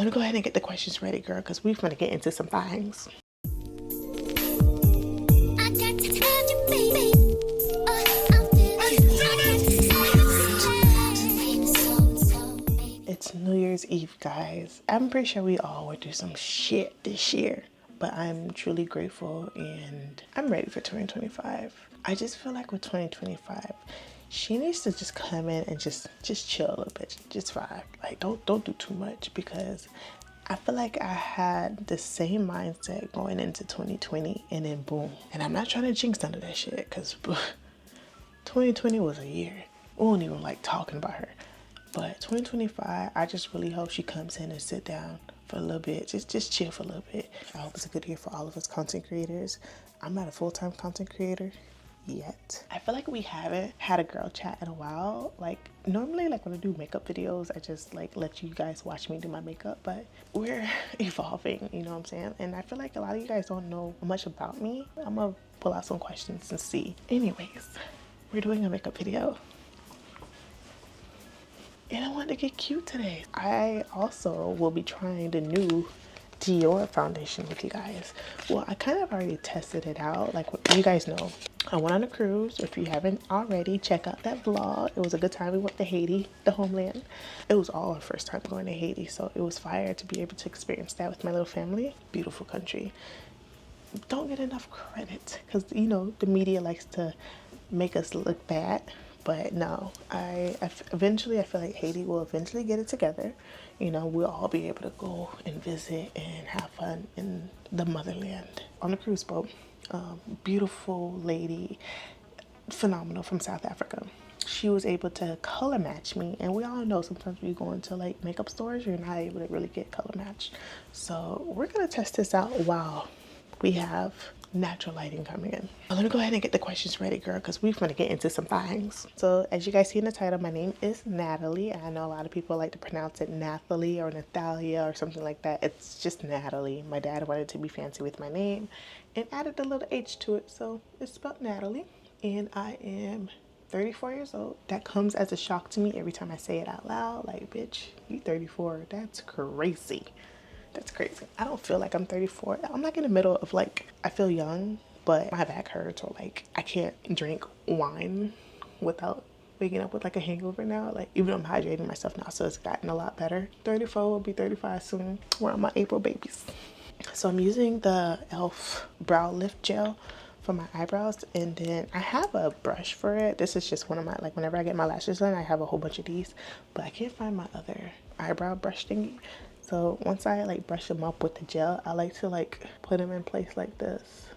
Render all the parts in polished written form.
Let me go ahead and get the questions ready, girl, because we're gonna get into some things. It's New Year's Eve, guys. I'm pretty sure we all would do some shit this year, but I'm truly grateful and I'm ready for 2025. I just feel like with 2025, she needs to just come in and just chill a little bit, just vibe. Like don't do too much, because I feel like I had the same mindset going into 2020 and then boom. And I'm not trying to jinx none of that shit, because 2020 was a year. We don't even like talking about her. But 2025, I just really hope she comes in and sit down for a little bit. Just chill for a little bit. I hope it's a good year for all of us content creators. I'm not a full-time content creator yet. I feel like we haven't had a girl chat in a while. Like normally, like when I do makeup videos, I just like let you guys watch me do my makeup, but we're evolving, you know what I'm saying? And I feel like a lot of you guys don't know much about me. I'm gonna pull out some questions and see. Anyways, we're doing a makeup video. And I wanted to get cute today. I also will be trying the new Dior foundation with you guys. Well, I kind of already tested it out. Like you guys know, I went on a cruise. If you haven't already, check out that vlog. It was a good time. We went to Haiti, the homeland. It was all our first time going to Haiti, so it was fire to be able to experience that with my little family. Beautiful country. Don't get enough credit, because you know the media likes to make us look bad. But no, eventually I feel like Haiti will eventually get it together. You know, we'll all be able to go and visit and have fun in the motherland. On a cruise boat, beautiful lady, phenomenal, from South Africa. She was able to color match me, and we all know sometimes when you go into like makeup stores, you're not able to really get color matched. So we're gonna test this out while we have natural lighting coming in. Let me go ahead and get the questions ready, girl, because we're going to get into some things. So as you guys see in the title, my name is Natalie. I know a lot of people like to pronounce it Nathalie or Natalia or something like that. It's just Natalie. My dad wanted to be fancy with my name and added a little H to it, so it's spelled Natalie. And I am 34 years old. That comes as a shock to me every time I say it out loud. Like, bitch, you 34. That's crazy. That's crazy. I don't feel like I'm 34. I'm like in the middle of like, I feel young, but my back hurts, or like I can't drink wine without waking up with like a hangover now. Like even though I'm hydrating myself now, so it's gotten a lot better. 34 will be 35 soon. We're on my April babies. So I'm using the e.l.f. brow lift gel for my eyebrows, and then I have a brush for it. This is just one of my, like whenever I get my lashes done, I have a whole bunch of these, but I can't find my other eyebrow brush thingy. So once I like brush them up with the gel, I like to like put them in place like this.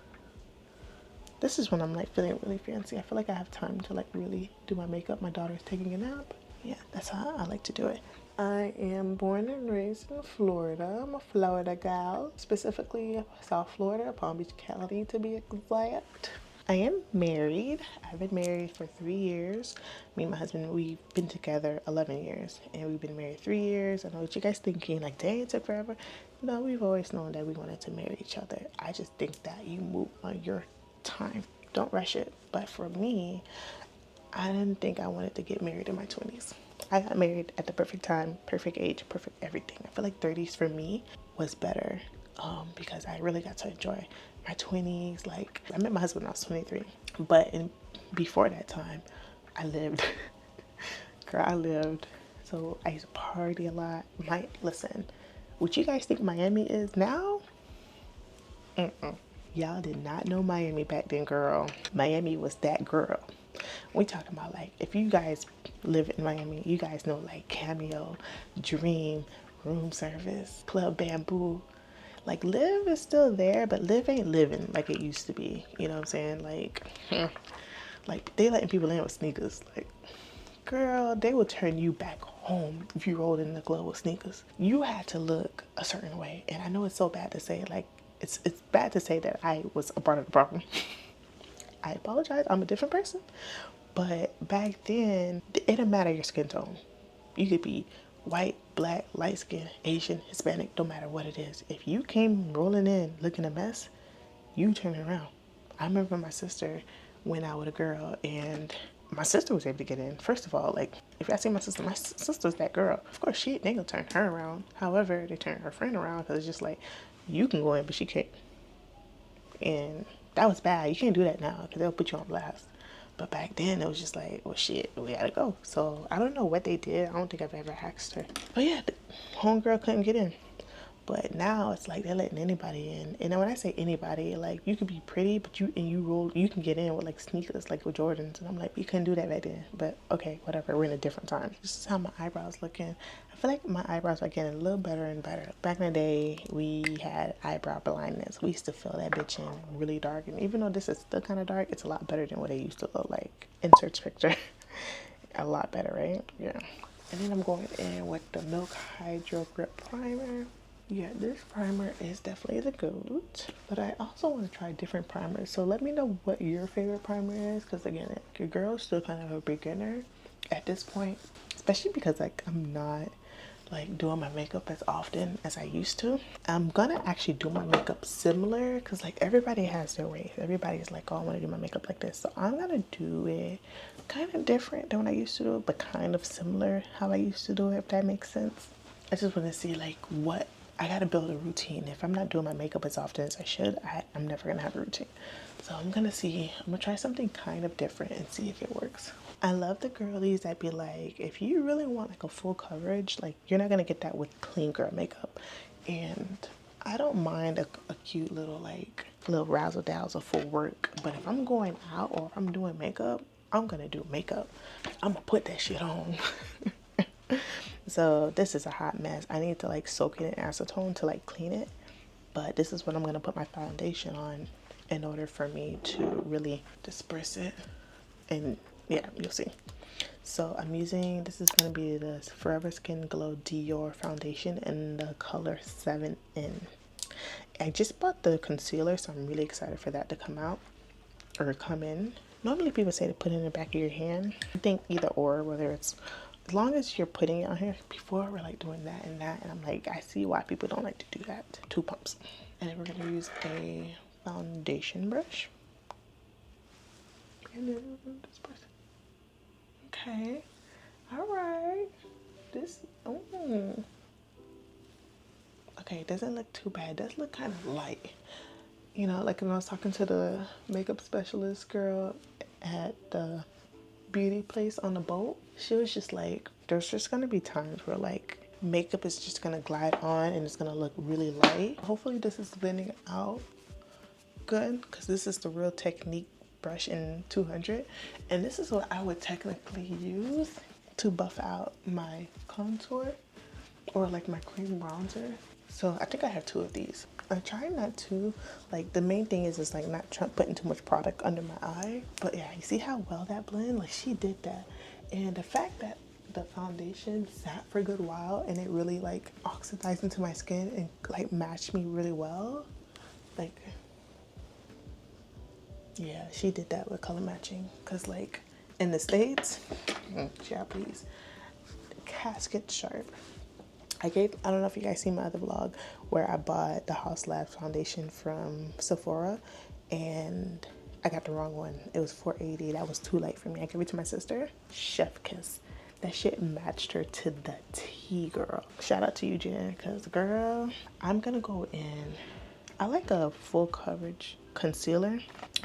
This is when I'm like feeling really fancy. I feel like I have time to like really do my makeup. My daughter's taking a nap. Yeah, that's how I like to do it. I am born and raised in Florida. I'm a Florida gal, specifically South Florida, Palm Beach County to be exact. I am married. I've been married for 3 years. Me and my husband, we've been together 11 years, and we've been married 3 years. I know what you guys thinking, like, dang, it took forever. No, we've always known that we wanted to marry each other. I just think that you move on your time. Don't rush it. But for me, I didn't think I wanted to get married in my 20s. I got married at the perfect time, perfect age, perfect everything. I feel like 30s for me was better because I really got to enjoy my 20s. Like I met my husband when I was 23, but before that time, I lived. Girl, I lived. So I used to party a lot. Listen, what you guys think Miami is now? Y'all did not know Miami back then, girl. Miami was that girl. We talking about like, if you guys live in Miami, you guys know like Cameo, Dream, Room Service, Club Bamboo. Like Live is still there, but Live ain't living like it used to be. You know what I'm saying? Like they letting people in with sneakers. Like, girl, they will turn you back home if you rolled in the club with sneakers. You had to look a certain way, and I know it's so bad to say. Like it's bad to say that I was a part of the problem. I apologize. I'm a different person. But back then, it didn't matter your skin tone. You could be white, black, light skin, Asian, Hispanic, no matter what it is. If you came rolling in looking a mess, you turn around. I remember my sister went out with a girl and my sister was able to get in. First of all, like, if y'all see my sister's that girl. Of course, they gonna turn her around. However, they turn her friend around because it's just like, you can go in, but she can't. And that was bad. You can't do that now because they'll put you on blast. But back then, it was just like, well, shit, we gotta go. So I don't know what they did. I don't think I've ever asked her. But yeah, the homegirl couldn't get in. But now it's like they're letting anybody in. And then when I say anybody, like, you could be pretty, but you can get in with like sneakers, like with Jordans. And I'm like, you couldn't do that back then. But okay, whatever. We're in a different time. This is how my eyebrows looking. I feel like my eyebrows are getting a little better and better. Back in the day, we had eyebrow blindness. We used to fill that bitch in really dark. And even though this is still kind of dark, it's a lot better than what it used to look like. Insert picture. A lot better, right? Yeah. And then I'm going in with the Milk Hydro Grip Primer. Yeah, this primer is definitely the GOAT, but I also want to try different primers. So let me know what your favorite primer is, because again, your girl's still kind of a beginner at this point, especially because like I'm not like doing my makeup as often as I used to. I'm gonna actually do my makeup similar because like everybody has their ways. Everybody's like, oh, I want to do my makeup like this. So I'm gonna do it kind of different than what I used to do, but kind of similar how I used to do it, if that makes sense. I just want to see like what I gotta build a routine. If I'm not doing my makeup as often as I should, I'm never gonna have a routine. So I'm gonna try something kind of different and see if it works. I love the girlies that be like, if you really want like a full coverage, like you're not gonna get that with clean girl makeup. And I don't mind a cute little like little razzle dazzle for work, but if I'm going out or if I'm doing makeup, I'm gonna do makeup. I'm gonna put that shit on. So this is a hot mess. I need to like soak it in acetone to like clean it. But this is what I'm going to put my foundation on in order for me to really disperse it. And yeah, you'll see. So I'm using, this is going to be the Forever Skin Glow Dior foundation in the color 7N. I just bought the concealer, so I'm really excited for that to come out or come in. Normally people say to put it in the back of your hand. I think either or, whether it's as long as you're putting it on here. Before we're like doing that, and I'm like, I see why people don't like to do that. 2 pumps. And then we're gonna use a foundation brush. And then disperse it. Okay. Alright. This okay, it doesn't look too bad. It does look kind of light. You know, like when I was talking to the makeup specialist girl at the beauty place on the boat, she was just like, there's just gonna be times where like makeup is just gonna glide on and it's gonna look really light. Hopefully this is blending out good, because this is the Real Technique brush in 200, and this is what I would technically use to buff out my contour or like my cream bronzer. So I think I have 2 of these. I'm trying not to, like, the main thing is like not putting too much product under my eye. But yeah, you see how well that blend? Like, she did that. And the fact that the foundation sat for a good while and it really like oxidized into my skin and like matched me really well. Like, yeah, she did that with color matching. Cause like in the States, yeah, please, casket sharp. I don't know if you guys see my other vlog where I bought the Haus foundation from Sephora and I got the wrong one. It was $4.80. That was too light for me. I gave it to my sister. Chef kiss. That shit matched her to the T, girl. Shout out to you, Jen, because girl, I'm gonna go in. I like a full coverage concealer,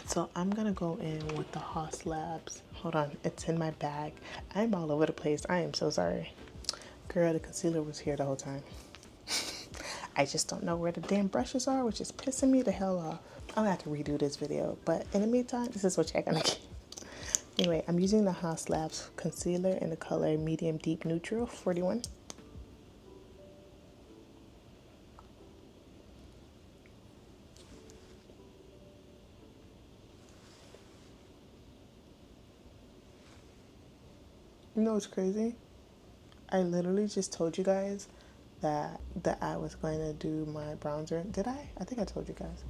so I'm gonna go in with the Haus Labs. Hold on, it's in my bag. I'm all over the place. I am so sorry. Girl, the concealer was here the whole time. I just don't know where the damn brushes are, which is pissing me the hell off. I'm gonna have to redo this video, but in the meantime, this is what you're gonna get. Anyway, I'm using the Haus Labs concealer in the color Medium Deep Neutral 41. You know what's crazy? I literally just told you guys that I was going to do my bronzer. Did I? I think I told you guys.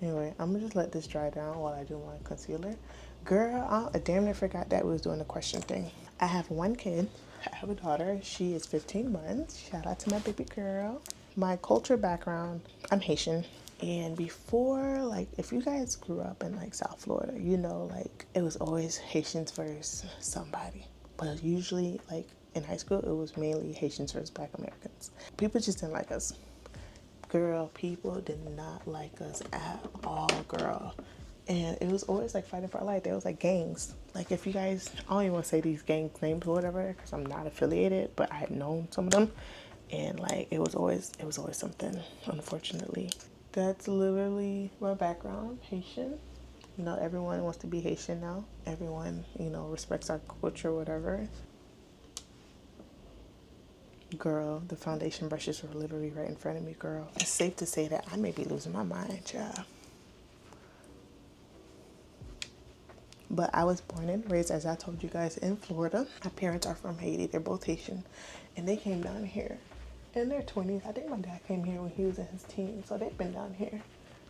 Anyway, I'm gonna just let this dry down while I do my concealer. Girl, I damn near forgot that we was doing the question thing. I have 1 kid. I have a daughter. She is 15 months. Shout out to my baby girl. My culture background, I'm Haitian. And before, like, if you guys grew up in like South Florida, you know, like it was always Haitians versus somebody. But usually, like in high school, it was mainly Haitians versus Black Americans. People just didn't like us. Girl, people did not like us at all, girl. And it was always like fighting for our life. There was like gangs. Like if you guys, I don't even want to say these gangs names or whatever because I'm not affiliated, but I had known some of them, and like it was always something. Unfortunately, that's literally my background, Haitian. You know, everyone wants to be Haitian now. Everyone, you know, respects our culture, whatever. Girl, the foundation brushes were literally right in front of me, girl. It's safe to say that I may be losing my mind, child. But I was born and raised, as I told you guys, in Florida. My parents are from Haiti. They're both Haitian. And they came down here in their 20s. I think my dad came here when he was in his teens. So they've been down here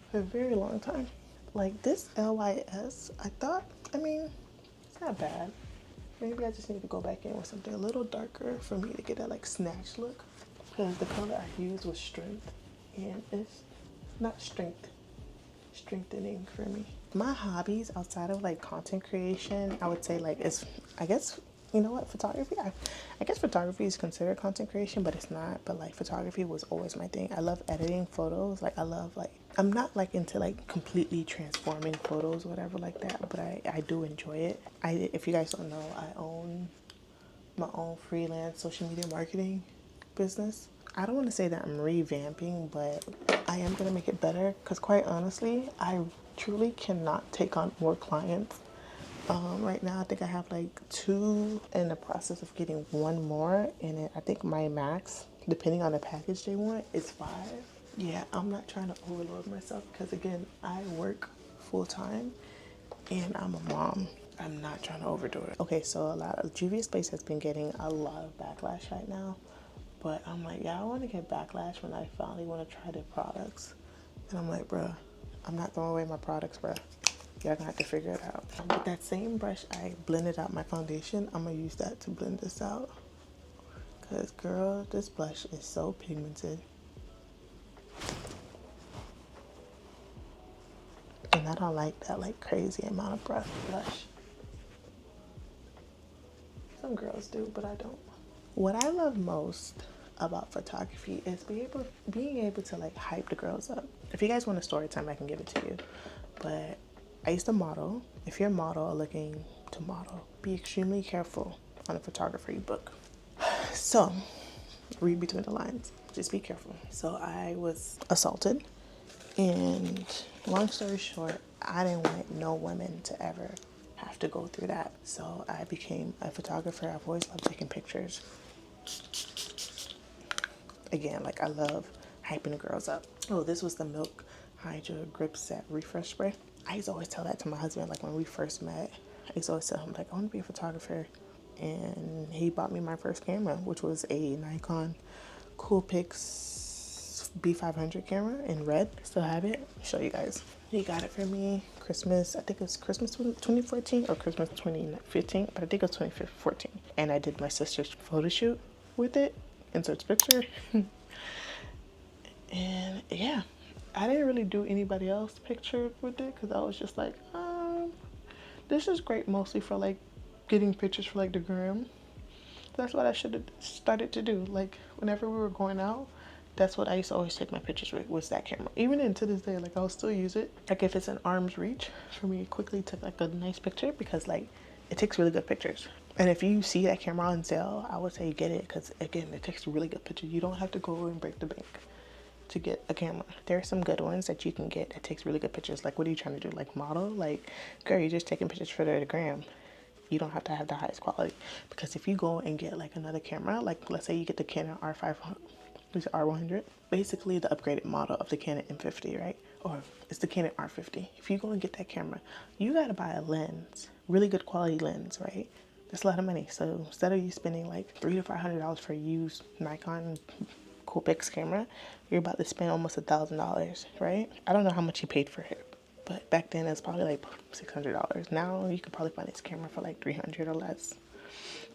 for a very long time. Like this LYS, I thought, I mean, it's not bad. Maybe I just need to go back in with something a little darker for me to get that like snatch look. Because the color I used was strength. And it's not strengthening for me. My hobbies outside of like content creation, I would say like it's, I guess, you know what, photography. I guess photography is considered content creation, but it's not. But like photography was always my thing. I love editing photos. Like I love like, I'm not like into like completely transforming photos or whatever like that, but I do enjoy it. If you guys don't know, I own my own freelance social media marketing business. I don't want to say that I'm revamping, but I am going to make it better because quite honestly, I truly cannot take on more clients. Right now, I think I have like 2 in the process of getting 1 more. And I think my max, depending on the package they want, is 5. Yeah, I'm not trying to overload myself because again, I work full time and I'm a mom. I'm not trying to overdo it. Okay, so a lot of Juvia's space has been getting a lot of backlash right now. But I'm like, yeah, I want to get backlash when I finally want to try their products. And I'm like, bruh, I'm not throwing away my products, bruh. Y'all gonna have to figure it out. With that same brush, I blended out my foundation. I'm gonna use that to blend this out. Cause girl, this blush is so pigmented. And I don't like that like crazy amount of blush. Some girls do, but I don't. What I love most about photography is being able to like hype the girls up. If you guys want a story time, I can give it to you. But I used to model. If you're a model or looking to model, be extremely careful on a photography book. So, read between the lines. Just be careful. So I was assaulted, and long story short, I didn't want no women to ever have to go through that. So I became a photographer. I've always loved taking pictures. Again, like I love hyping the girls up. Oh, this was the Milk Hydra Grip Set Refresh Spray. I used to always tell that to my husband, like when we first met. I used to always tell him, like, I want to be a photographer. And he bought me my first camera, which was a Nikon Coolpix B500 camera in red. Still have it. I'll show you guys. He got it for me Christmas, I think it was Christmas 2014 or Christmas 2015, but I think it was 2014. And I did my sister's photo shoot with it. Insert picture. And yeah, I didn't really do anybody else picture with it because I was just like, this is great mostly for like getting pictures for like the gram. That's what I should have started to do. Like whenever we were going out, that's what I used to always take my pictures with, was that camera. Even into this day, like I'll still use it. Like if it's an arm's reach for me to quickly take like a nice picture, because like it takes really good pictures. And if you see that camera on sale, I would say get it because again, it takes really good pictures. You don't have to go and break the bank to get a camera. There are some good ones that you can get that takes really good pictures. Like what are you trying to do? Like model? Like girl, you're just taking pictures for the gram. You don't have to have the highest quality, because if you go and get like another camera, like let's say you get the Canon R500, R100, basically the upgraded model of the Canon M50, right? Or it's the Canon R50. If you go and get that camera, you gotta buy a lens, really good quality lens, right? That's a lot of money. So instead of you spending like $300 to $500 for a used Nikon Coolpix camera, you're about to spend almost $1,000, right? I don't know how much you paid for it, but back then it's probably like $600. Now you could probably find this camera for like $300 or less.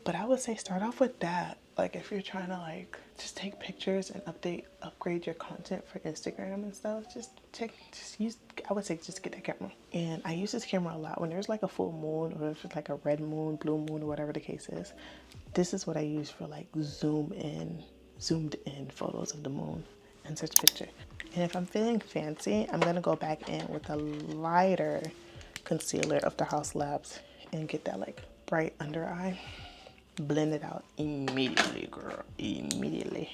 But I would say start off with that. Like if you're trying to like just take pictures and upgrade your content for Instagram and stuff. Just use, I would say just get that camera. And I use this camera a lot when there's like a full moon, or if it's like a red moon, blue moon, or whatever the case is. This is what I use for like zoomed in photos of the moon and such picture. And if I'm feeling fancy, I'm gonna go back in with a lighter concealer of the Haus Labs and get that like bright under eye. Blend it out immediately, girl, immediately.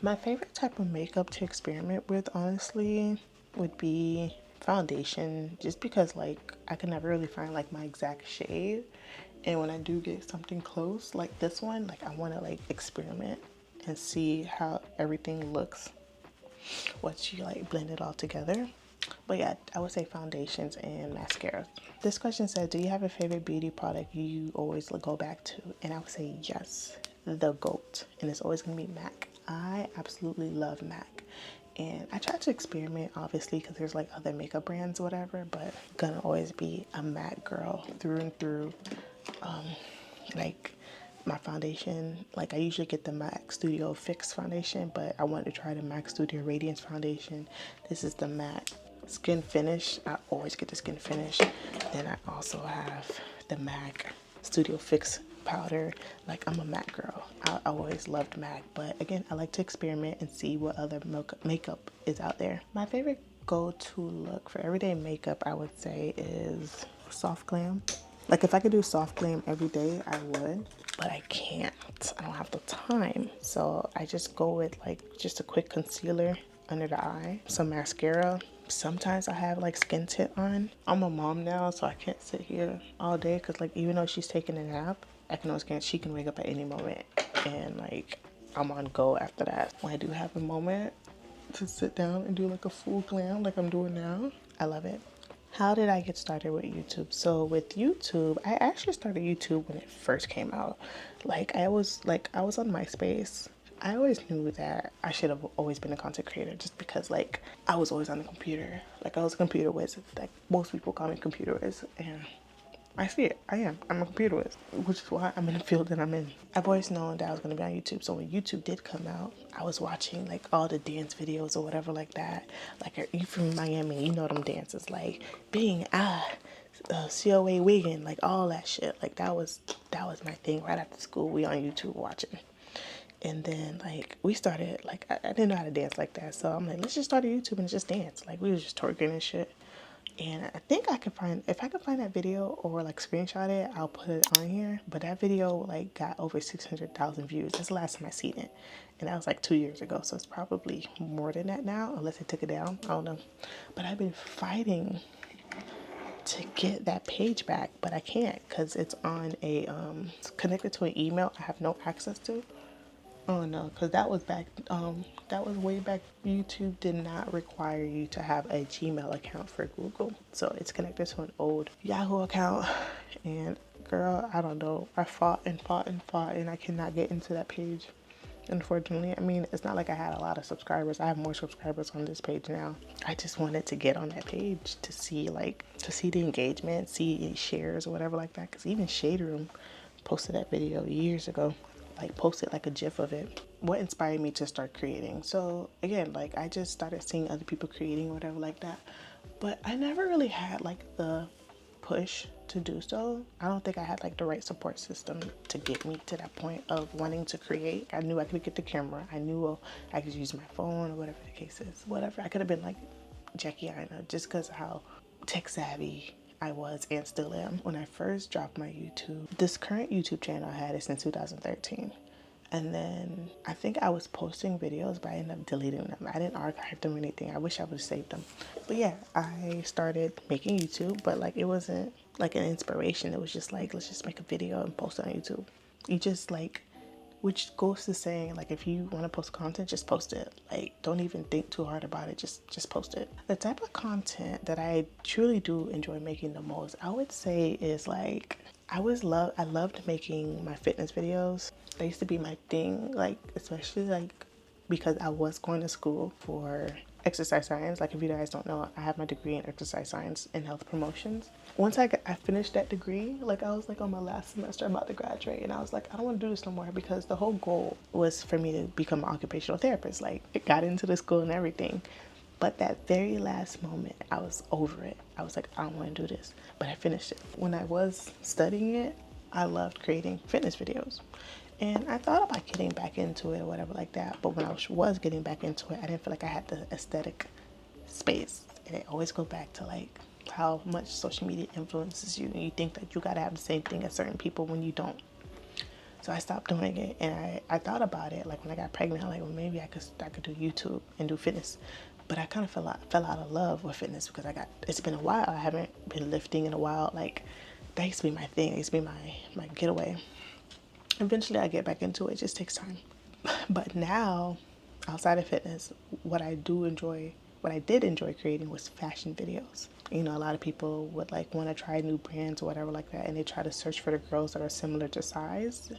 My favorite type of makeup to experiment with, honestly, would be foundation, just because like I can never really find like my exact shade, and when I do get something close like this one, like I want to like experiment and see how everything looks once you like blend it all together. But yeah, I would say foundations and mascaras. This question said, do you have a favorite beauty product you always go back to? And I would say yes, the GOAT. And it's always going to be MAC. I absolutely love MAC. And I try to experiment, obviously, because there's like other makeup brands or whatever, but gonna always be a MAC girl through and through. Like my foundation, like I usually get the MAC Studio Fix foundation, but I wanted to try the MAC Studio Radiance foundation. This is the MAC Skin Finish. I always get the Skin Finish. Then I also have the MAC Studio Fix powder. Like I'm a MAC girl. I always loved MAC, but again, I like to experiment and see what other makeup is out there. My favorite go-to look for everyday makeup, I would say, is soft glam. Like if I could do soft glam every day, I would, but I can't. I don't have the time. So I just go with like just a quick concealer under the eye, some mascara. Sometimes I have like skin tint on. I'm a mom now, so I can't sit here all day, because like even though she's taking a nap, I can always she can wake up at any moment, and like I'm on go after that. When I do have a moment to sit down and do like a full glam like I'm doing now, I love it. How did I get started with YouTube? So with YouTube, I actually started YouTube when it first came out. Like I was on MySpace. I always knew that I should have always been a content creator, just because like I was always on the computer. Like I was a computer whiz. Like most people call me computer whiz, and I see it. I'm a computer whiz, which is why I'm in the field that I'm in. I've always known that I was going to be on YouTube. So when YouTube did come out, I was watching like all the dance videos or whatever like that. Like you from Miami, you know them dances like being COA wigging, like all that shit. Like that was my thing. Right after school, we on YouTube watching. And then like we started, like I didn't know how to dance like that, so I'm like, let's just start a YouTube and just dance. Like we was just twerking and shit. And I think I could find, if I could find that video or like screenshot it, I'll put it on here. But that video like got over 600,000 views. That's the last time I seen it, and that was like 2 years ago. So it's probably more than that now, unless they took it down. I don't know. But I've been fighting to get that page back, but I can't, because it's on a it's connected to an email I have no access to. Oh no, because that was way back. YouTube did not require you to have a Gmail account for Google. So it's connected to an old Yahoo account. And girl, I don't know. I fought and I cannot get into that page, unfortunately. I mean, it's not like I had a lot of subscribers. I have more subscribers on this page now. I just wanted to get on that page to see the engagement, see any shares or whatever like that. Because even Shade Room posted that video years ago. Like posted like a gif of it. What inspired me to start creating? So again, like I just started seeing other people creating or whatever like that, but I never really had like the push to do so. I don't think I had like the right support system to get me to that point of wanting to create. I knew I could get the camera. I knew I could use my phone or whatever the case is. Whatever. I could have been like Jackie Aina, just because of how tech savvy I was and still am. When I first dropped my YouTube, this current YouTube channel I had is since 2013. And then I think I was posting videos, but I ended up deleting them. I didn't archive them or anything. I wish I would have saved them. But yeah, I started making YouTube, but like it wasn't like an inspiration. It was just like, let's just make a video and post it on YouTube. You just like, which goes to saying like, if you want to post content, just post it. Like don't even think too hard about it. Just post it. The type of content that I truly do enjoy making the most, I would say, is like I loved making my fitness videos. They used to be my thing, like especially like because I was going to school for exercise science. Like, if you guys don't know, I have my degree in exercise science and health promotions. Once I finished that degree, like I was like on my last semester, I'm about to graduate, and I was like, I don't want to do this no more, because the whole goal was for me to become an occupational therapist. Like, it got into the school and everything, but that very last moment, I was over it. I was like, I don't want to do this, but I finished it. When I was studying it, I loved creating fitness videos. And I thought about getting back into it or whatever like that. But when I was getting back into it, I didn't feel like I had the aesthetic space. And it always goes back to like how much social media influences you. And you think that you got to have the same thing as certain people when you don't. So I stopped doing it. And I thought about it. Like when I got pregnant, I'm like, well, maybe I could do YouTube and do fitness. But I kind of fell out of love with fitness because it's been a while. I haven't been lifting in a while. Like, that used to be my thing. It used to be my getaway. Eventually I get back into it. It just takes time. But now, outside of fitness, what I did enjoy creating was fashion videos. You know, a lot of people would like want to try new brands or whatever like that, and they try to search for the girls that are similar to size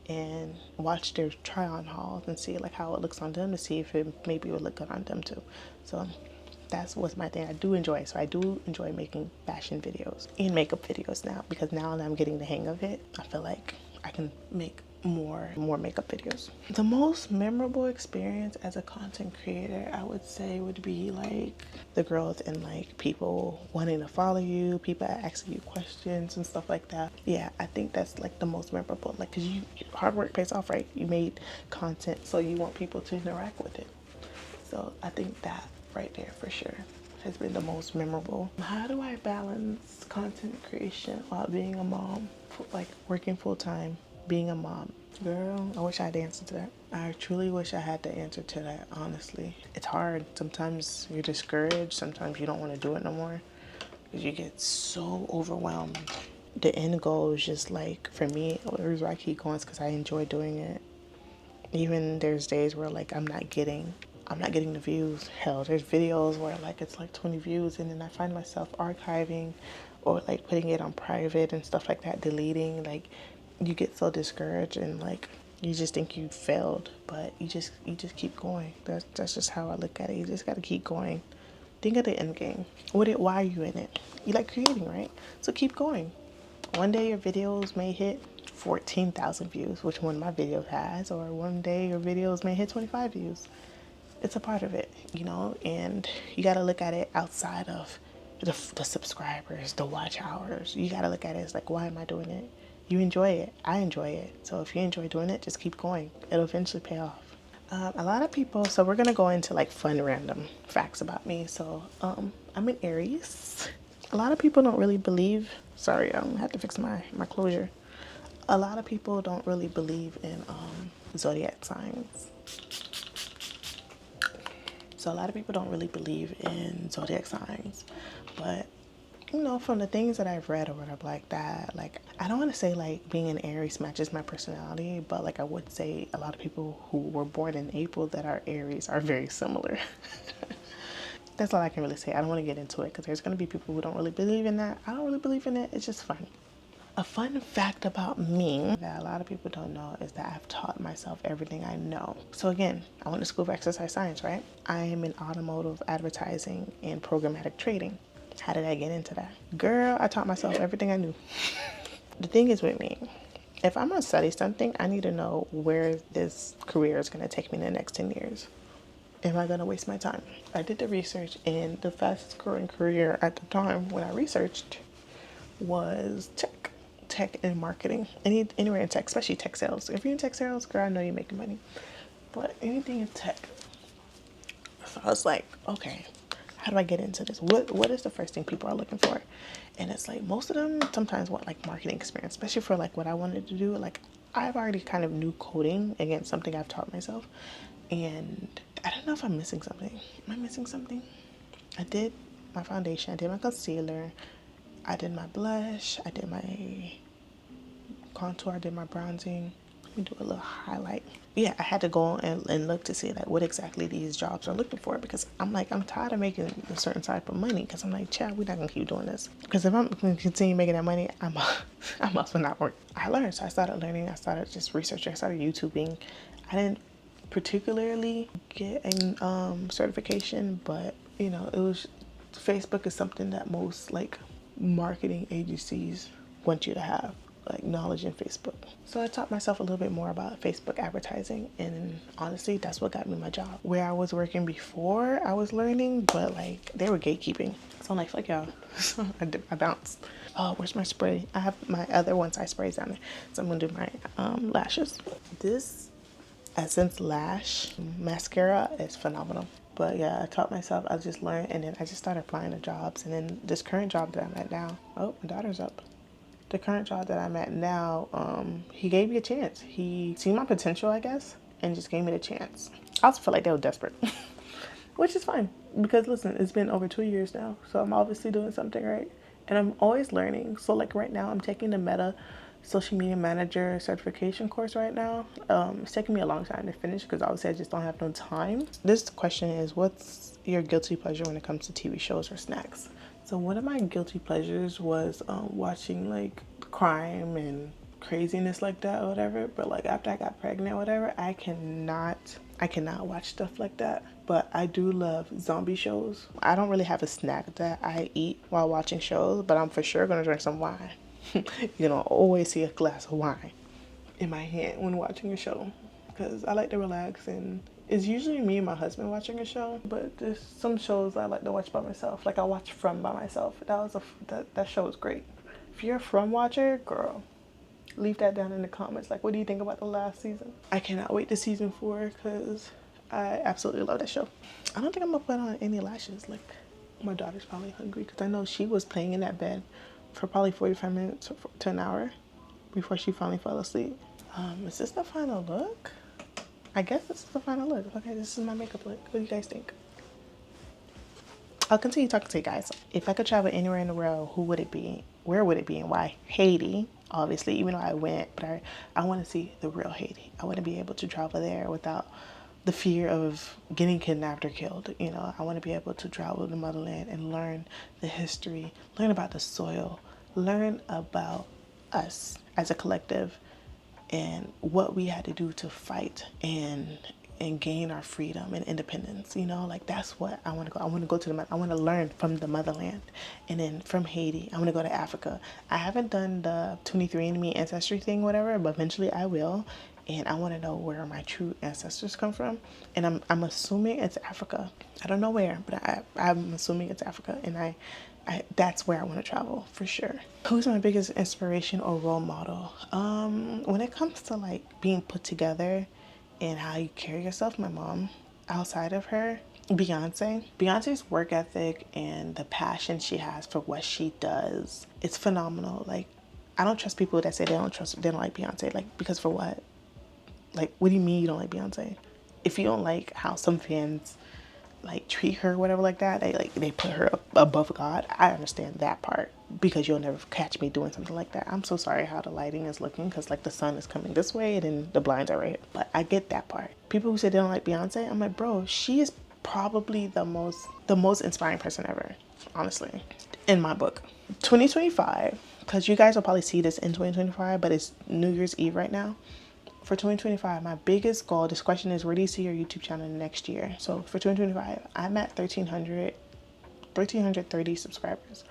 and watch their try on hauls and see like how it looks on them to see if it maybe would look good on them too. So that's what's my thing. I do enjoy. So I do enjoy making fashion videos and makeup videos now, because now that I'm getting the hang of it, I feel like I can make more makeup videos. The most memorable experience as a content creator, I would say, would be like the growth and like people wanting to follow you, people asking you questions and stuff like that. Yeah, I think that's like the most memorable. Like, cause hard work pays off, right? You made content, so you want people to interact with it. So I think that right there for sure has been the most memorable. How do I balance content creation while being a mom? Like working full time, being a mom. Girl, I wish I had the answer to that. I truly wish I had the answer to that, honestly. It's hard. Sometimes you're discouraged. Sometimes you don't want to do it no more because you get so overwhelmed. The end goal is just like, for me, the reason why I keep going is because I enjoy doing it. Even there's days where like I'm not getting the views. Hell, there's videos where like it's like 20 views, and then I find myself archiving or like putting it on private and stuff like that, deleting. Like, you get so discouraged and like you just think you failed, but you just keep going. That's just how I look at it. You just got to keep going. Think of the end game. Why are you in it? You like creating, right? So keep going. One day your videos may hit 14,000 views, which one of my videos has, or one day your videos may hit 25 views. It's a part of it, you know, and you got to look at it outside of the subscribers, the watch hours. You got to look at it as like, why am I doing it? You enjoy it. I enjoy it. So if you enjoy doing it, just keep going. It'll eventually pay off. A lot of people, so we're going to go into like fun random facts about me. So I'm an Aries. A lot of people don't really believe, sorry, I have to fix my closure. A lot of people don't really believe in zodiac signs. So a lot of people don't really believe in zodiac signs, but you know, from the things that I've read or whatever like that, like, I don't want to say like being an Aries matches my personality, but like I would say a lot of people who were born in April that are Aries are very similar. That's all I can really say. I don't want to get into it because there's going to be people who don't really believe in that. I don't really believe in it. It's just fun. A fun fact about me that a lot of people don't know is that I've taught myself everything I know. So again, I went to school for exercise science, right? I am in automotive advertising and programmatic trading. How did I get into that? Girl, I taught myself everything I knew. The thing is with me, if I'm going to study something, I need to know where this career is going to take me in the next 10 years. Am I going to waste my time? I did the research, and the fastest growing career at the time when I researched was tech and marketing. Anywhere in tech, especially tech sales. If you're in tech sales, girl, I know you're making money. But anything in tech. So I was like, okay, how do I get into this? What is the first thing people are looking for? And it's like most of them sometimes want like marketing experience, especially for like what I wanted to do. Like, I've already kind of knew coding, again, something I've taught myself. And I don't know if I'm missing something. Am I missing something? I did my foundation, I did my concealer, I did my blush, I did my contour, I did my bronzing. Let me do a little highlight. Yeah, I had to go and look to see like what exactly these jobs are looking for, because I'm tired of making a certain type of money, because I'm like, child, we're not gonna keep doing this, because if I'm gonna continue making that money, I'm also not work. I learned, so I started learning, I started just researching, I started YouTubing. I didn't particularly get a certification, but you know, it was Facebook is something that most like marketing agencies want you to have, like knowledge in Facebook. So I taught myself a little bit more about Facebook advertising, and honestly, that's what got me my job. Where I was working before, I was learning, but like they were gatekeeping. So I'm like, fuck y'all. I bounced. Oh, where's my spray? I have my other one side sprays down there. So I'm gonna do my lashes. This Essence Lash mascara is phenomenal. But yeah, I taught myself, I just learned, and then I just started applying to jobs. And then this current job that I'm at now, oh, my daughter's up. The current job that I'm at now, he gave me a chance. He seen my potential, I guess, and just gave me the chance. I also feel like they were desperate, which is fine. Because listen, it's been over 2 years now, so I'm obviously doing something right. And I'm always learning. So like right now, I'm taking the Meta social media manager certification course right now. It's taking me a long time to finish because obviously I just don't have no time. This question is, what's your guilty pleasure when it comes to TV shows or snacks? So one of my guilty pleasures was watching like crime and craziness like that or whatever. But like after I got pregnant or whatever, I cannot watch stuff like that. But I do love zombie shows. I don't really have a snack that I eat while watching shows, but I'm for sure gonna drink some wine. You know, always see a glass of wine in my hand when watching a show because I like to relax, and it's usually me and my husband watching a show, but there's some shows I like to watch by myself. Like I watch From by myself. That show is great. If you're a From watcher, girl, leave that down in the comments. Like, what do you think about the last season? I cannot wait to season 4 because I absolutely love that show. I don't think I'm gonna put on any lashes. Like, my daughter's probably hungry because I know she was playing in that bed for probably 45 minutes to an hour before she finally fell asleep. Is this the final look? I guess this is the final look. Okay, this is my makeup look. What do you guys think? I'll continue talking to you guys. If I could travel anywhere in the world, who would it be? Where would it be and why? Haiti, obviously, even though I went, but I want to see the real Haiti. I want to be able to travel there without the fear of getting kidnapped or killed. You know, I want to be able to travel to the motherland and learn the history, learn about the soil, learn about us as a collective and what we had to do to fight and gain our freedom and independence. You know, like that's what I want to go. I want to go to I want to learn from the motherland. And then from Haiti, I want to go to Africa. I haven't done the 23andMe ancestry thing, whatever, but eventually I will. And I want to know where my true ancestors come from. And I'm assuming it's Africa. I don't know where, but I'm assuming it's Africa. And I that's where I want to travel for sure. Who's my biggest inspiration or role model? When it comes to like being put together and how you carry yourself, my mom. Outside of her, Beyonce. Beyonce's work ethic and the passion she has for what she does, it's phenomenal. Like, I don't trust people that say they don't like Beyonce. Like, because for what? Like, what do you mean you don't like Beyonce? If you don't like how some fans like treat her, whatever like that, they put her above God, I understand that part, because you'll never catch me doing something like that. I'm so sorry how the lighting is looking, because like the sun is coming this way and then the blinds are right here. But I get that part. People who say they don't like Beyonce, I'm like, bro, she is probably the most inspiring person ever, honestly, in my book. 2025, because you guys will probably see this in 2025, but it's New Year's Eve right now. For 2025, my biggest goal, this question is, where do you see your YouTube channel next year? So for 2025, I'm at 1,330 subscribers.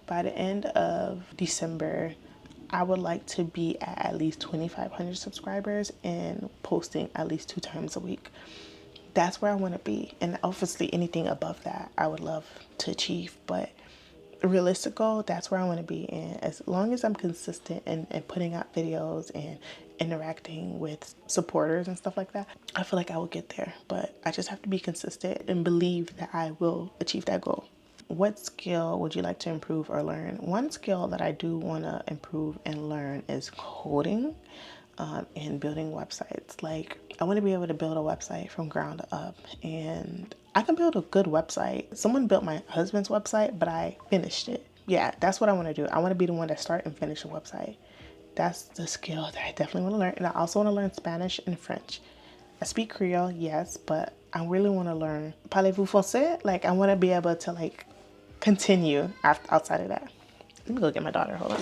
By the end of December, I would like to be at least 2,500 subscribers and posting at least 2 times a week. That's where I want to be. And obviously anything above that, I would love to achieve. But realistic goal, that's where I want to be. And as long as I'm consistent and putting out videos and interacting with supporters and stuff like that, I feel like I will get there. But I just have to be consistent and believe that I will achieve that goal. What skill would you like to improve or learn? One skill that I do want to improve and learn is coding and building websites. Like, I want to be able to build a website from ground up, and I can build a good website. Someone built my husband's website, but I finished it. Yeah, that's what I want to do. I want to be the one that start and finish a website. That's the skill that I definitely want to learn. And I also want to learn Spanish and French. I speak Creole, yes, but I really want to learn Parlez-vous français? Like, I want to be able to like continue outside of that. Let me go get my daughter, hold on.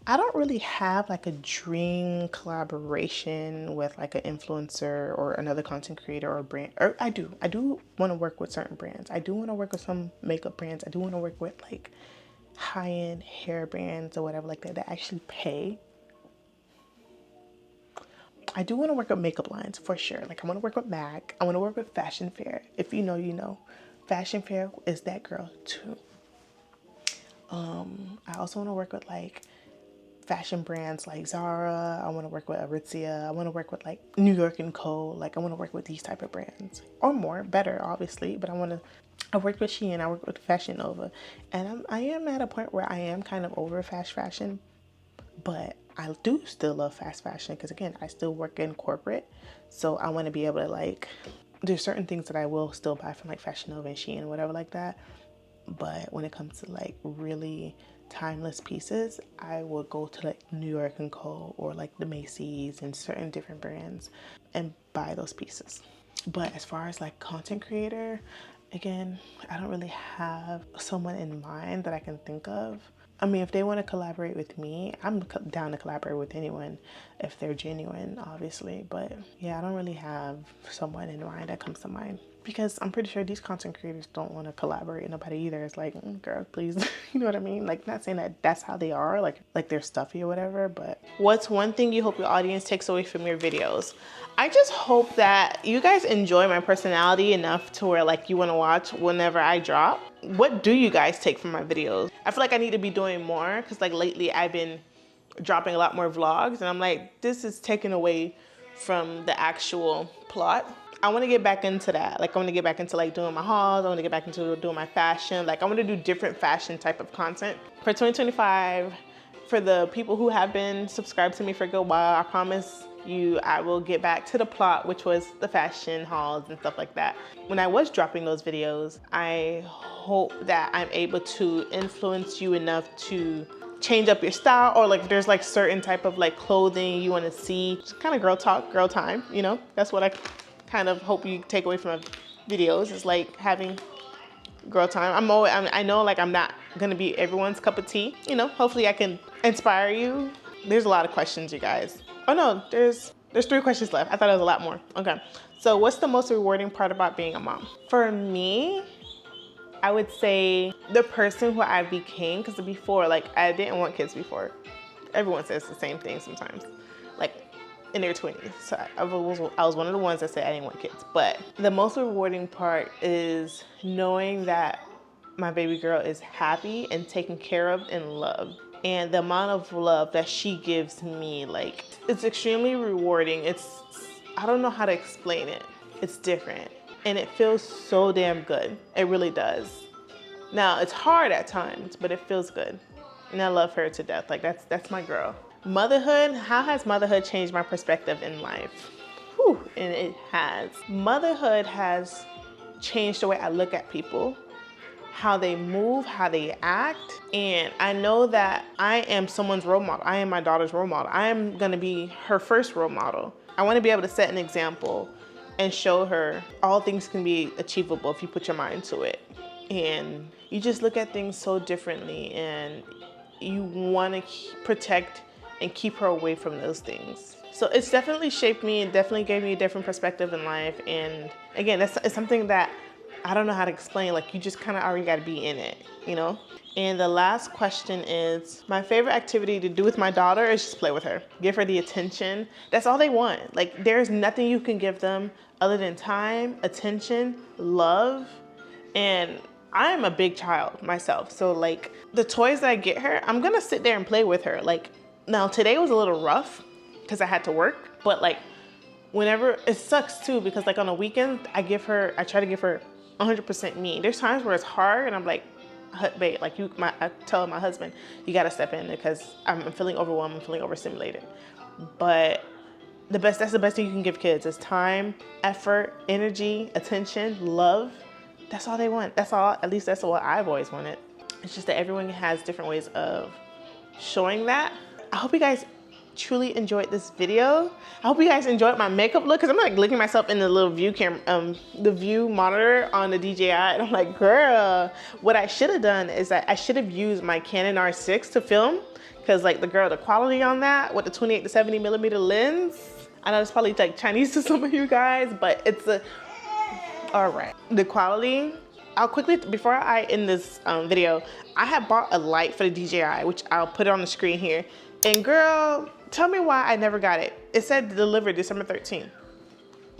I don't really have like a dream collaboration with like an influencer or another content creator or brand. Or I do want to work with certain brands. I do want to work with some makeup brands. I do want to work with like high-end hair brands or whatever like that that actually pay. I do want to work with makeup lines for sure. Like I want to work with MAC. I want to work with Fashion Fair. If you know, you know. Fashion Fair is that girl too. I also want to work with like fashion brands like Zara. I want to work with Aritzia. I want to work with like New York and Co. Like I want to work with these type of brands or more, better obviously. But I worked with Shein. I worked with Fashion Nova, and I am at a point where I am kind of over fast fashion, but I do still love fast fashion because again, I still work in corporate, so I want to be able to like. There's certain things that I will still buy from like Fashion Nova and Shein and whatever like that. But when it comes to like really timeless pieces, I will go to like New York and Co. or like the Macy's and certain different brands and buy those pieces. But as far as like content creator, again, I don't really have someone in mind that I can think of. I mean, if they want to collaborate with me, I'm down to collaborate with anyone if they're genuine, obviously. But yeah, I don't really have someone in mind that comes to mind because I'm pretty sure these content creators don't want to collaborate with nobody either. It's like, girl, please, you know what I mean? Like, not saying that that's how they are, like they're stuffy or whatever, but what's one thing you hope your audience takes away from your videos? I just hope that you guys enjoy my personality enough to where like you want to watch whenever I drop. What do you guys take from my videos? I feel like I need to be doing more because like lately I've been dropping a lot more vlogs and I'm like, this is taken away from the actual plot. I want to get back into that. Like I want to get back into like doing my hauls. I want to get back into doing my fashion. Like I want to do different fashion type of content for 2025. For the people who have been subscribed to me for a good while, I promise you I will get back to the plot, which was the fashion hauls and stuff like that. When I was dropping those videos, I hope that I'm able to influence you enough to change up your style, or like if there's like certain type of like clothing you want to see. Just kind of girl talk, girl time, you know? That's what I kind of hope you take away from my videos, is like having girl time. I know like I'm not gonna be everyone's cup of tea, you know? Hopefully I can inspire you. There's a lot of questions, you guys. Oh no, there's 3 questions left. I thought it was a lot more. Okay, so what's the most rewarding part about being a mom? For me, I would say the person who I became, because before, like I didn't want kids before. Everyone says the same thing sometimes, like in their 20s. So I was one of the ones that said I didn't want kids. But the most rewarding part is knowing that my baby girl is happy and taken care of and loved. And the amount of love that she gives me, like, it's extremely rewarding. I don't know how to explain it. It's different. And it feels so damn good. It really does. Now, it's hard at times, but it feels good. And I love her to death. Like, that's my girl. Motherhood, how has motherhood changed my perspective in life? Whew, and it has. Motherhood has changed the way I look at people, how they move, how they act. And I know that I am someone's role model. I am my daughter's role model. I am gonna be her first role model. I wanna be able to set an example and show her all things can be achievable if you put your mind to it. And you just look at things so differently, and you wanna protect and keep her away from those things. So it's definitely shaped me and definitely gave me a different perspective in life. And again, it's something that I don't know how to explain. Like, you just kind of already got to be in it, you know? And the last question is, my favorite activity to do with my daughter is just play with her. Give her the attention. That's all they want. Like, there's nothing you can give them other than time, attention, love. And I am a big child myself. So like the toys that I get her, I'm going to sit there and play with her. Like, now today was a little rough because I had to work, but like whenever, it sucks too, because like on a weekend, I try to give her 100% me. There's times where it's hard and I'm like, babe, like I tell my husband, you gotta step in because I'm feeling overwhelmed, I'm feeling overstimulated. But that's the best thing you can give kids is time, effort, energy, attention, love. That's all they want. That's all, at least that's what I've always wanted. It's just that everyone has different ways of showing that. I hope you guys truly enjoyed this video. I hope you guys enjoyed my makeup look, because I'm like looking at myself in the little view camera, the view monitor on the DJI, and I'm like, girl, what I should have done is that I should have used my Canon R6 to film, because like the quality on that with the 28 to 70 millimeter lens, I know it's probably like Chinese to some of you guys, but it's all right. The quality, I'll quickly, before I end this video, I have bought a light for the DJI, which I'll put it on the screen here. And girl, tell me why I never got it. It said delivered December 13th.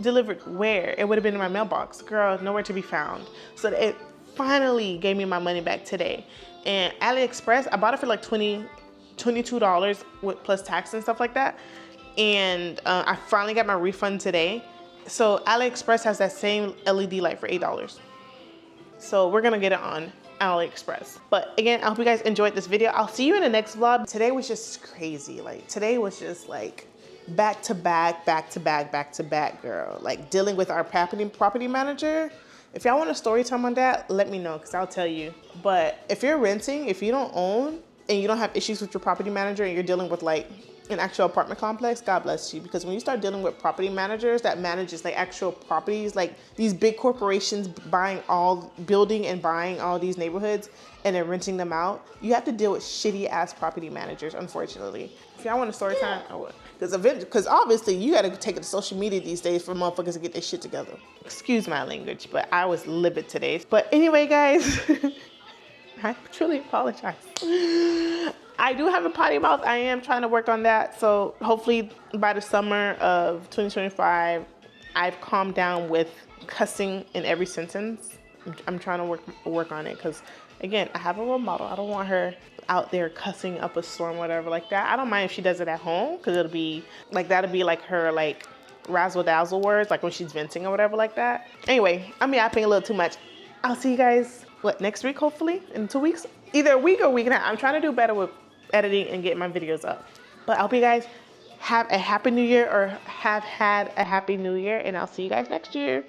Delivered where? It would have been in my mailbox. Girl, nowhere to be found. So it finally gave me my money back today. And AliExpress, I bought it for like $22 with plus tax and stuff like that. And I finally got my refund today. So AliExpress has that same LED light for $8. So we're gonna get it on AliExpress. But again, I hope you guys enjoyed this video. I'll see you in the next vlog. Today was just crazy. Like today was just like back to back, girl. Like dealing with our property manager. If y'all want a story time on that, let me know, because I'll tell you. But if you're renting, if you don't own and you don't have issues with your property manager and you're dealing with like an actual apartment complex, God bless you. Because when you start dealing with property managers that manages like actual properties, like these big corporations building and buying all these neighborhoods and then renting them out, you have to deal with shitty ass property managers, unfortunately. If y'all want a story time, I would. Because obviously you gotta take it to social media these days for motherfuckers to get their shit together. Excuse my language, but I was livid today. But anyway, guys, I truly apologize. I do have a potty mouth. I am trying to work on that. So hopefully by the summer of 2025, I've calmed down with cussing in every sentence. I'm trying to work on it, because again, I have a role model. I don't want her out there cussing up a storm, whatever like that. I don't mind if she does it at home, because that'll be like her like razzle dazzle words, like when she's venting or whatever like that. Anyway, I'm yapping a little too much. I'll see you guys, next week, hopefully, in 2 weeks? Either a week or a week and a half. I'm trying to do better with editing and getting my videos up. But I hope you guys have a happy new year, or have had a happy new year, and I'll see you guys next year.